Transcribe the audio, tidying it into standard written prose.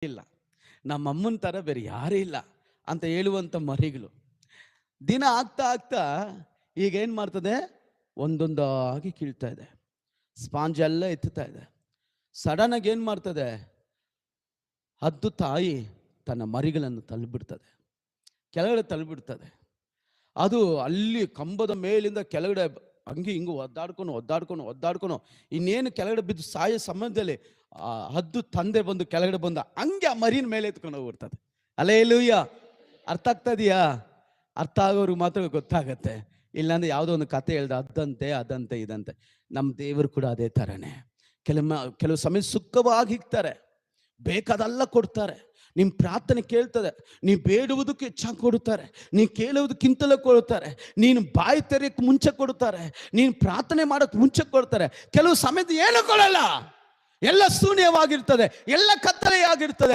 ಇಲ್ಲ, ನಮ್ಮಮ್ಮನ ಥರ ಬೇರೆ ಯಾರೂ ಇಲ್ಲ ಅಂತ ಹೇಳುವಂಥ ಮರಿಗಳು ದಿನ ಆಗ್ತಾ ಆಗ್ತಾ ಈಗ ಏನು ಮಾಡ್ತದೆ, ಒಂದೊಂದಾಗಿ ಕೀಳ್ತಾ ಇದೆ, ಸ್ಪಾಂಜ್ ಎಲ್ಲ ಎತ್ತುತ್ತಾ ಇದೆ. ಸಡನ್ನಾಗಿ ಏನು ಮಾಡ್ತದೆ, ಹದ್ದು ತಾಯಿ ತನ್ನ ಮರಿಗಳನ್ನು ತಳ್ಳಿಬಿಡ್ತದೆ, ಕೆಳಗಡೆ ತಳ್ಳಿಬಿಡ್ತದೆ. ಅದು ಅಲ್ಲಿ ಕಂಬದ ಮೇಲಿಂದ ಕೆಳಗಡೆ ಹಂಗೆ ಹಿಂಗೆ ಒದ್ದಾಡ್ಕೊಂಡು ಇನ್ನೇನು ಕೆಳಗಡೆ ಬಿದ್ದು ಸಾಯೋ ಸಮಯದಲ್ಲಿ ಆ ಹದ್ದು ತಂದೆ ಬಂದು ಕೆಳಗಡೆ ಬಂದ ಹಂಗೆ ಆ ಮರಿನ ಮೇಲೆ ಎತ್ಕೊಂಡು ಹೋಗ್ಬಿಡ್ತದೆ. ಹಲ್ಲೆಲೂಯಾ. ಅರ್ಥ ಆಗ್ತದೆಯಾ? ಅರ್ಥ ಆಗೋರಿಗೆ ಮಾತ್ರ ಗೊತ್ತಾಗತ್ತೆ. ಇಲ್ಲಾಂದ್ರೆ ಯಾವುದೋ ಒಂದು ಕತೆ ಹೇಳ್ದ ಅದಂತೆ ಇದಂತೆ. ನಮ್ಮ ದೇವರು ಕೂಡ ಅದೇ ಥರನೇ. ಕೆಲವು ಸಮಯ ಸುಖವಾಗಿರ್ತಾರೆ, ಬೇಕಾದಲ್ಲ ಕೊಡ್ತಾರೆ. ನಿಮ್ಮ ಪ್ರಾರ್ಥನೆ ಕೇಳ್ತದೆ, ನೀವು ಬೇಡುವುದಕ್ಕೆ ಹೆಚ್ಚಾಗಿ ಕೊಡುತ್ತಾರೆ, ನೀವು ಕೇಳುವುದಕ್ಕಿಂತಲೂ ಕೊಡುತ್ತಾರೆ, ನೀನು ಬಾಯಿ ತೆರೆಯಕ್ಕೆ ಮುಂಚೆ ಕೊಡುತ್ತಾರೆ, ನೀನು ಪ್ರಾರ್ಥನೆ ಮಾಡೋಕ್ಕೆ ಮುಂಚೆ ಕೊಡ್ತಾರೆ. ಕೆಲವು ಸಮಯದ ಏನು ಕೊಡಲ್ಲ, ಎಲ್ಲ ಶೂನ್ಯವಾಗಿರ್ತದೆ, ಎಲ್ಲ ಕತ್ತಲೆಯಾಗಿರ್ತದೆ.